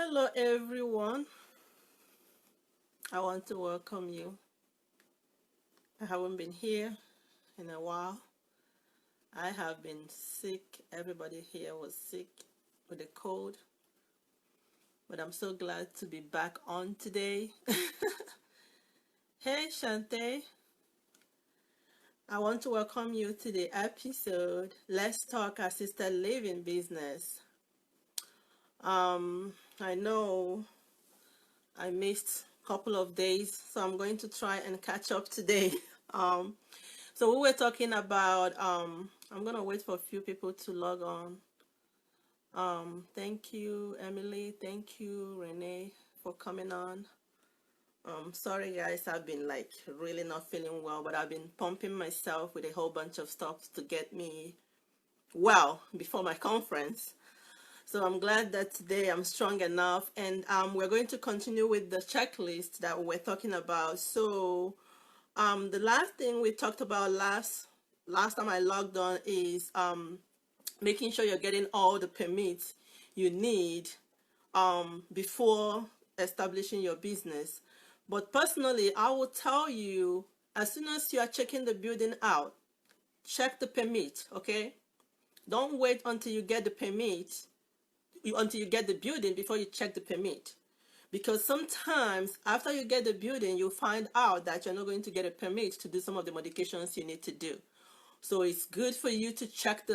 Hello, everyone. I want to welcome you. I haven't been here in a while. I have been sick. Everybody here was sick with a cold, but I'm so glad to be back on today. Hey, Shante. I want to welcome you to the episode Let's Talk Assisted Living Business. I know I missed a couple of days, so I'm going to try and catch up today. Um, So we were talking about, I'm going to wait for a few people to log on. Thank you, Emily. Thank you, Renee, for coming on. Sorry, guys, I've been like really not feeling well, but I've been pumping myself with a whole bunch of stuff to get me well before my conference. So I'm glad that today I'm strong enough, and we're going to continue with the checklist that we were talking about. So the last thing we talked about last time I logged on is making sure you're getting all the permits you need before establishing your business. But personally, I will tell you, as soon as you are checking the building out, check the permit, okay? Don't wait until you get the permit, until you get the building before you check the permit. Because sometimes after you get the building, you'll find out that you're not going to get a permit to do some of the modifications you need to do. So it's good for you to check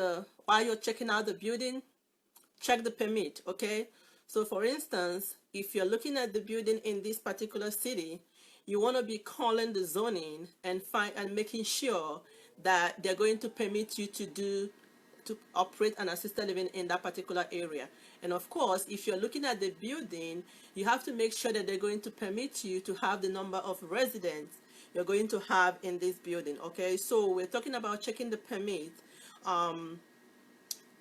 while you're checking out the building, check the permit, okay? So for instance, if you're looking at the building in this particular city, you want to be calling the zoning and making sure that they're going to permit you to operate an assisted living in that particular area. And of course, if you're looking at the building, you have to make sure that they're going to permit you to have the number of residents you're going to have in this building, okay? So we're talking about checking the permit.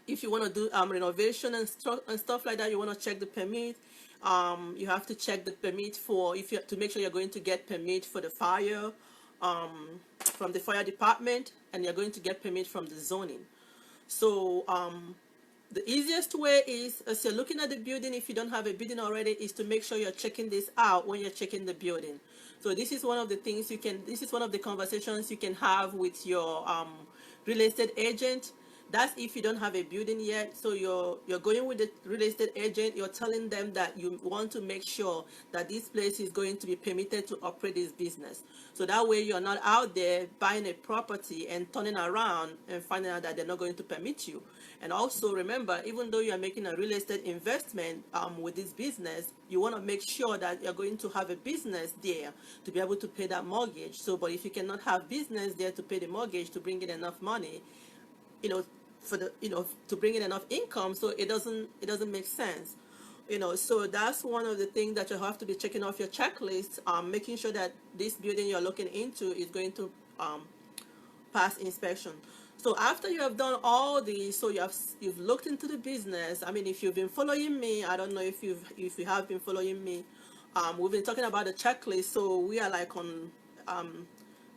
If you want to do renovation and stuff like that, you want to check the permit. You have to check the permit to make sure you're going to get permit for the fire from the fire department, and you're going to get permit from the zoning. So the easiest way is, as you're looking at the building, if you don't have a building already, is to make sure you're checking this out when you're checking the building. So this is one of the things this is one of the conversations you can have with your real estate agent. That's if you don't have a building yet. So you're going with the real estate agent, you're telling them that you want to make sure that this place is going to be permitted to operate this business. So that way you're not out there buying a property and turning around and finding out that they're not going to permit you. And also remember, even though you're making a real estate investment with this business, you want to make sure that you're going to have a business there to be able to pay that mortgage. So, but if you cannot have business there to pay the mortgage to bring in enough money, to bring in enough income, so it doesn't make sense. So that's one of the things that you have to be checking off your checklist, making sure that this building you're looking into is going to pass inspection. So after you have done all these, so you've looked into the business. I mean, if you've been following me, I don't know if you have been following me. We've been talking about the checklist, so we are like on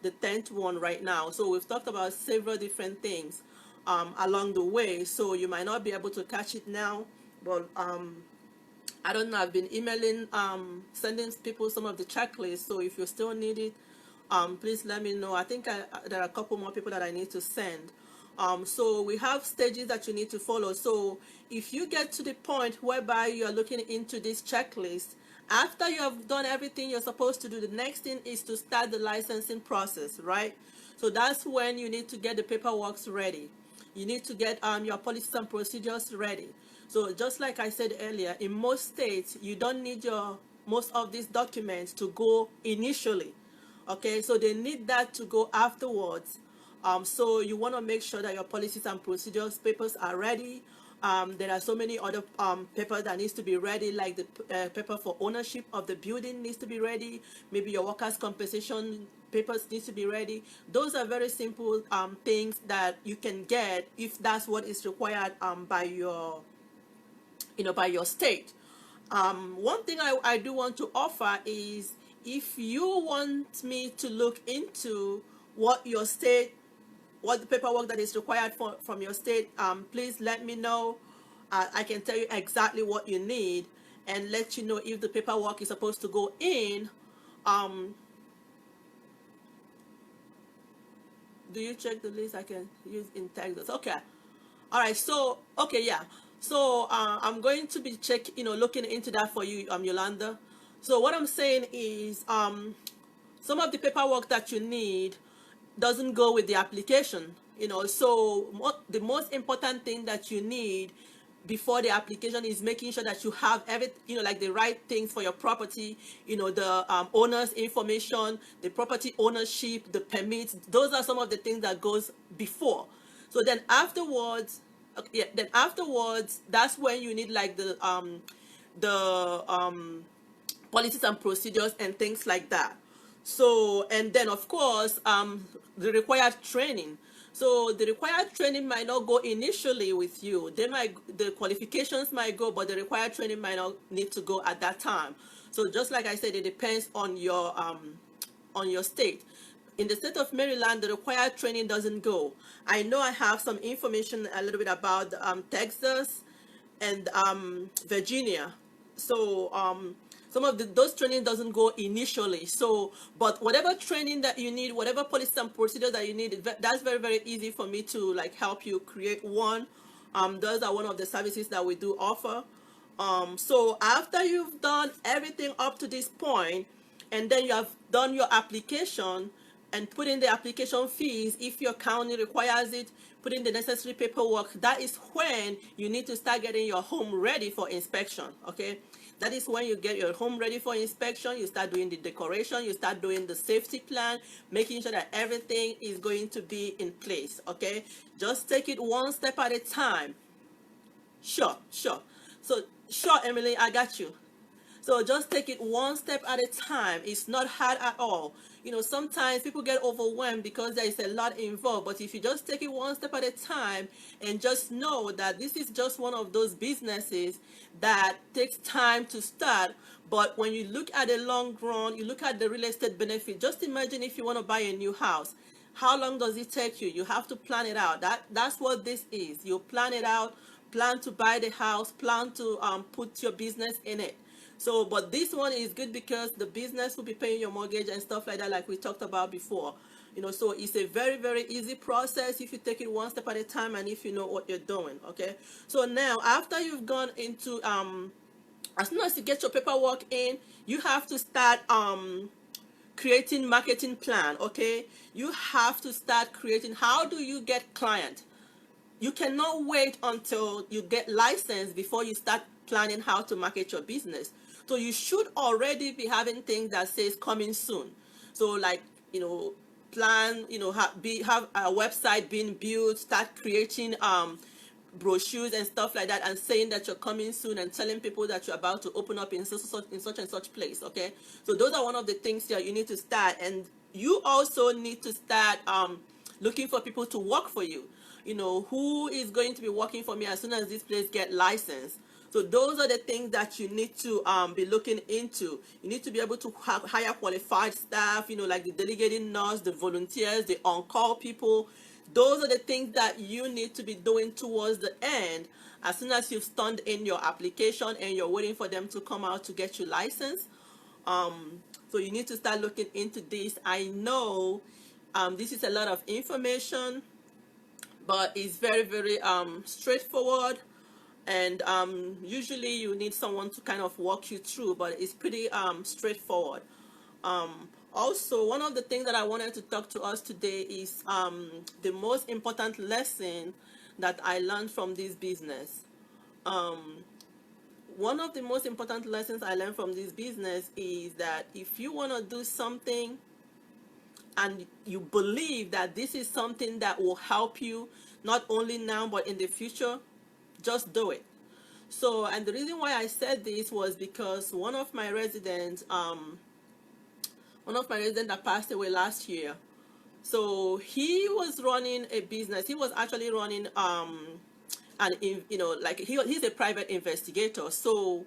the 10th one right now. So we've talked about several different things along the way. So you might not be able to catch it now, but I don't know. I've been emailing, sending people some of the checklists. So if you still need it, please let me know. I think there are a couple more people that I need to send. So we have stages that you need to follow. So if you get to the point whereby you are looking into this checklist, after you have done everything you're supposed to do, the next thing is to start the licensing process, right? So that's when you need to get the paperwork ready. You need to get your policies and procedures ready. So just like I said earlier, in most states, you don't need most of these documents to go initially. Okay, so they need that to go afterwards. So you want to make sure that your policies and procedures papers are ready. There are so many other papers that needs to be ready, like the paper for ownership of the building needs to be ready. Maybe your workers' compensation papers needs to be ready. Those are very simple things that you can get if that's what is required by your state. One thing I do want to offer is, if you want me to look into what your state, what the paperwork that is required from your state, please let me know. I can tell you exactly what you need, and let you know if the paperwork is supposed to go in. Um, do you check the list I can use in Texas? Okay. All right. So, okay, yeah. So, I'm going to be looking into that for you, Yolanda. So what I'm saying is, some of the paperwork that you need doesn't go with the application, so the most important thing that you need before the application is making sure that you have everything, like the right things for your property, the owner's information, the property ownership, the permits. Those are some of the things that goes before. So then afterwards, okay, yeah, then afterwards, that's when you need like the policies and procedures and things like that. So, and then of course, the required training. So the required training might not go initially with you. The qualifications might go, but the required training might not need to go at that time. So just like I said, it depends on your state. In the state of Maryland, the required training doesn't go. I know I have some information a little bit about Texas and Virginia. So some of those training doesn't go initially. So, but whatever training that you need, whatever policy and procedure that you need, that's very, very easy for me to like help you create one. Those are one of the services that we do offer. So after you've done everything up to this point, and then you have done your application and put in the application fees, if your county requires it, put in the necessary paperwork, that is when you need to start getting your home ready for inspection. Okay, that is when you get your home ready for inspection. You start doing the decoration, you start doing the safety plan, making sure that everything is going to be in place. Okay, just take it one step at a time. Sure, sure. So, sure, Emily, I got you. So just take it one step at a time. It's not hard at all. Sometimes people get overwhelmed because there is a lot involved. But if you just take it one step at a time and just know that this is just one of those businesses that takes time to start. But when you look at the long run, you look at the real estate benefit. Just imagine if you want to buy a new house. How long does it take you? You have to plan it out. That's what this is. You plan it out, plan to buy the house, plan to put your business in it. So, but this one is good because the business will be paying your mortgage and stuff like that, like we talked about before. So it's a very, very easy process if you take it one step at a time and if you know what you're doing. Okay. So now, after you've gone into as soon as you get your paperwork in, you have to start creating marketing plan. Okay, you have to start creating. How do you get client? You cannot wait until you get licensed before you start planning how to market your business. So you should already be having things that says coming soon. So like, plan, have a website being built, start creating brochures and stuff like that, and saying that you're coming soon and telling people that you're about to open up in such and such place. Okay, so those are one of the things that you need to start. And you also need to start looking for people to work for you. Who is going to be working for me as soon as this place get licensed. So those are the things that you need to be looking into. You need to be able to hire qualified staff, like the delegating nurse, the volunteers, the on-call people. Those are the things that you need to be doing towards the end. As soon as you've turned in your application and you're waiting for them to come out to get you licensed. So you need to start looking into this. I know this is a lot of information, but it's very, very straightforward. And usually you need someone to kind of walk you through, but it's pretty straightforward. Also, one of the things that I wanted to talk to us today is the most important lesson that I learned from this business. One of the most important lessons I learned from this business is that if you want to do something and you believe that this is something that will help you not only now but in the future, just do it. So, and the reason why I said this was because one of my residents that passed away last year. So he was running a business. He was actually running like he's a private investigator. So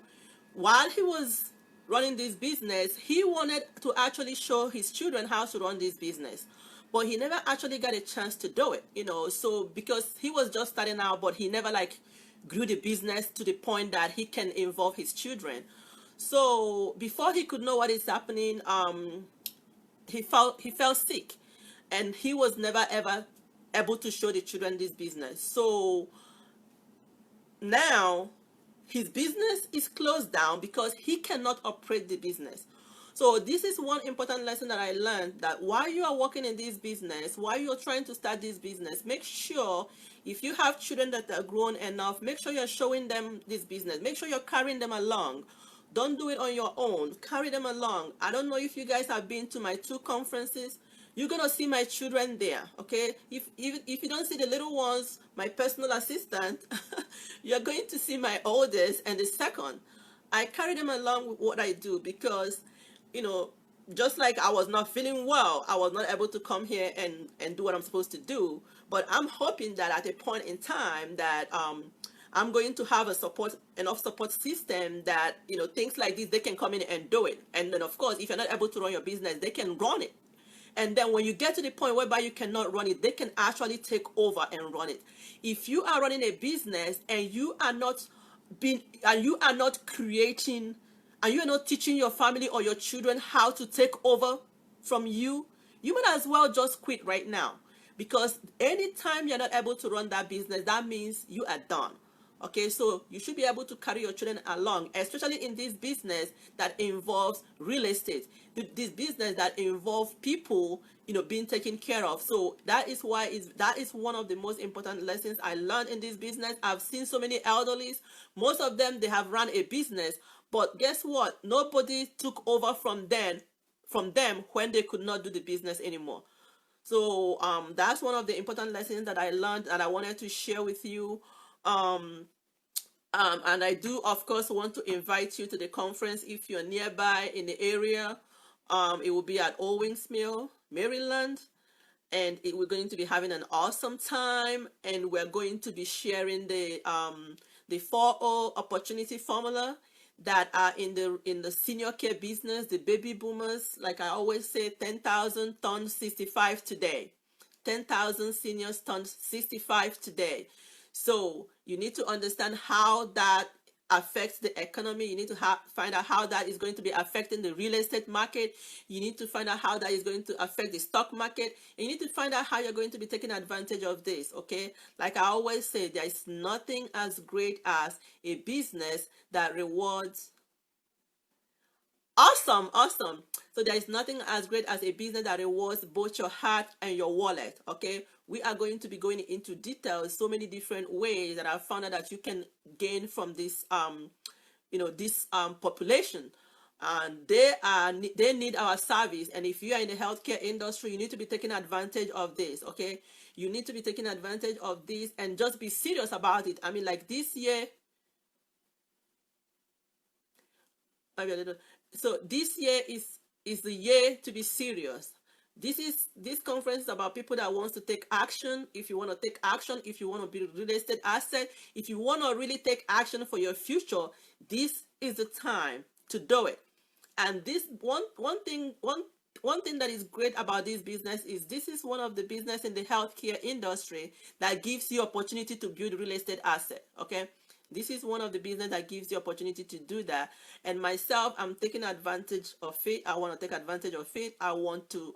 while he was running this business, he wanted to actually show his children how to run this business, but he never actually got a chance to do it. So because he was just starting out, but he never like grew the business to the point that he can involve his children. So before he could know what is happening, he fell sick, and he was never ever able to show the children this business. So now his business is closed down because he cannot operate the business. So this is one important lesson that I learned, that while you are working in this business, while you're trying to start this business, make sure, if you have children that are grown enough, make sure you're showing them this business. Make sure you're carrying them along. Don't do it on your own. Carry them along. I don't know if you guys have been to my 2 conferences. You're gonna see my children there, okay? If you don't see the little ones, my personal assistant, you're going to see my oldest and the second. I carry them along with what I do because, you know, just like I was not feeling well, I was not able to come here and do what I'm supposed to do. But I'm hoping that at a point in time that I'm going to have enough support system that, things like this, they can come in and do it. And then of course, if you're not able to run your business, they can run it. And then when you get to the point whereby you cannot run it, they can actually take over and run it. If you are running a business and you are not creating, and you are not teaching your family or your children how to take over from you, you might as well just quit right now. Because anytime you're not able to run that business, that means you are done. Okay, so you should be able to carry your children along, especially in this business that involves real estate, this business that involves people, being taken care of. So that is one of the most important lessons I learned in this business. I've seen so many elderlies. Most of them, they have run a business, but guess what? Nobody took over from them when they could not do the business anymore. So that's one of the important lessons that I learned that I wanted to share with you. Um, and I do, of course, want to invite you to the conference if you're nearby in the area. It will be at Owings Mill, Maryland, and we're going to be having an awesome time. And we're going to be sharing the 4O opportunity formula that are in the senior care business, the baby boomers. Like I always say, 10,000 turned 65 today. 10,000 seniors turned 65 today. So you need to understand how that affects the economy. You need to find out how that is going to be affecting the real estate market. You need to find out how that is going to affect the stock market. And you need to find out how you're going to be taking advantage of this, okay? Like I always say, there is nothing as great as a business that rewards. Awesome, awesome. So there is nothing as great as a business that rewards both your heart and your wallet. Okay, we are going to be going into details, so many different ways that I've found out that you can gain from this this population, and they need our service. And if you are in the healthcare industry, you need to be taking advantage of this. Okay, you need to be taking advantage of this and just be serious about it. I mean, like this year, maybe a little. So this year is the year to be serious. This conference is about people that wants to take action. If you want to take action, if you want to build real estate asset, if you want to really take action for your future, this is the time to do it. And this one thing that is great about this business is this is one of the business in the healthcare industry that gives you opportunity to build real estate asset. Okay, this is one of the business that gives you opportunity to do that. And myself, I'm taking advantage of it. I want to take advantage of it. I want to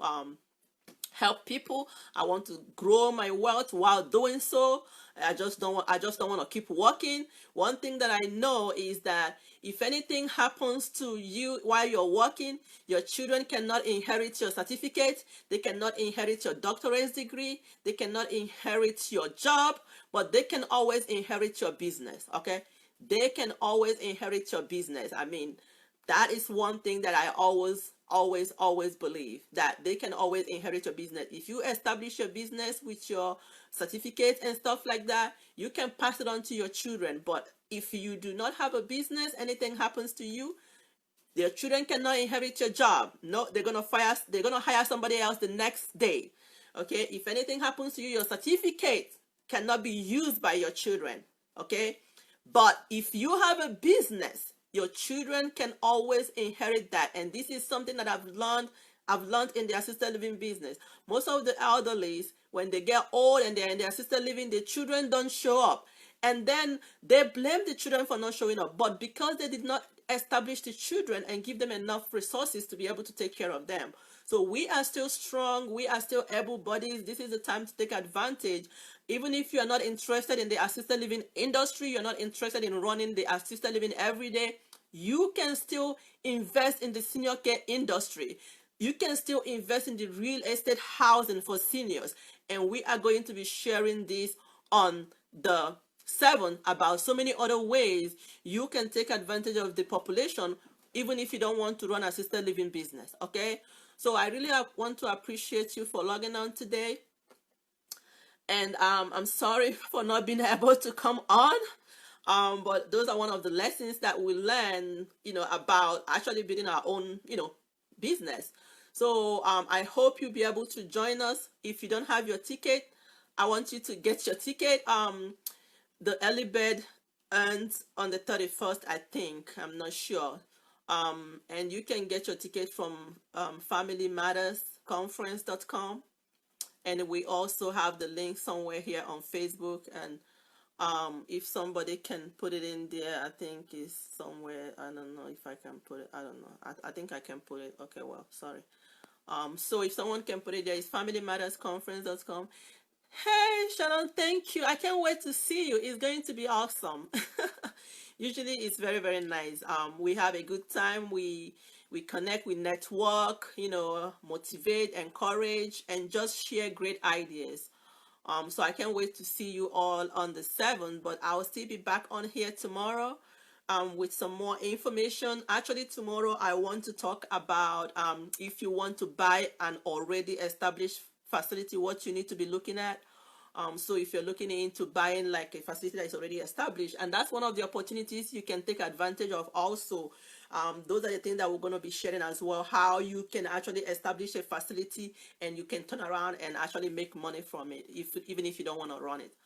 help people. I want to grow my wealth while doing so. I just don't want to keep working. One thing that I know is that if anything happens to you while you're working, your children cannot inherit your certificate, they cannot inherit your doctorate degree, they cannot inherit your job, but they can always inherit your business. Okay, they can always inherit your business. I mean, that is one thing that I always believe, that they can always inherit your business. If you establish your business with your certificate and stuff like that, you can pass it on to your children. But if you do not have a business, anything happens to you, their children cannot inherit your job. No, they're gonna hire somebody else the next day. Okay, if anything happens to you, your certificate cannot be used by your children. Okay, but if you have a business, your children can always inherit that. And this is something that I've learned in the assisted living business. Most of the elderlies, when they get old and they're in the assisted living, the children don't show up. And then they blame the children for not showing up. But because they did not establish the children and give them enough resources to be able to take care of them. So we are still strong. We are still able bodies. This is the time to take advantage. Even if you are not interested in the assisted living industry, you're not interested in running the assisted living every day, you can still invest in the senior care industry. You can still invest in the real estate housing for seniors. And we are going to be sharing this on the 7 about so many other ways you can take advantage of the population, even if you don't want to run assisted living business. Okay, so I really want to appreciate you for logging on today. And I'm sorry for not being able to come on. But those are one of the lessons that we learn, about actually building our own, business. So I hope you'll be able to join us. If you don't have your ticket, I want you to get your ticket. The early bird ends on the 31st, I think. I'm not sure. And you can get your ticket from familymattersconference.com. And we also have the link somewhere here on Facebook. And if somebody can put it in there, I think it's somewhere. I don't know if I can put it. I don't know. I think I can put it. Okay, well, sorry. So if someone can put it there, it's familymattersconference.com. Hey, Shannon, thank you. I can't wait to see you. It's going to be awesome. Usually it's very, very nice. We have a good time. We connect, we network, motivate, encourage, and just share great ideas. So I can't wait to see you all on the 7th, but I'll still be back on here tomorrow with some more information. Actually, tomorrow I want to talk about if you want to buy an already established facility, what you need to be looking at. So if you're looking into buying like a facility that is already established, and that's one of the opportunities you can take advantage of also. Those are the things that we're going to be sharing as well, how you can actually establish a facility and you can turn around and actually make money from it, even if you don't want to run it.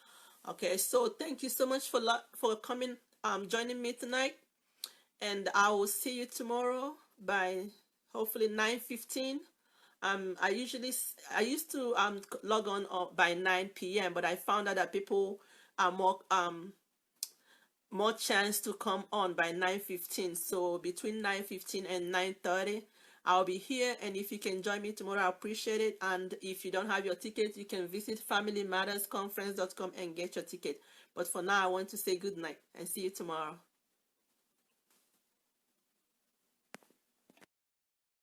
Okay, so thank you so much for coming, joining me tonight, and I will see you tomorrow by hopefully 9:15. I used to log on by 9 p.m., but I found out that people are more chance to come on by 9:15. So between 9:15 and 9:30, I'll be here. And if you can join me tomorrow, I appreciate it. And if you don't have your ticket, you can visit familymattersconference.com and get your ticket. But for now, I want to say good night and see you tomorrow.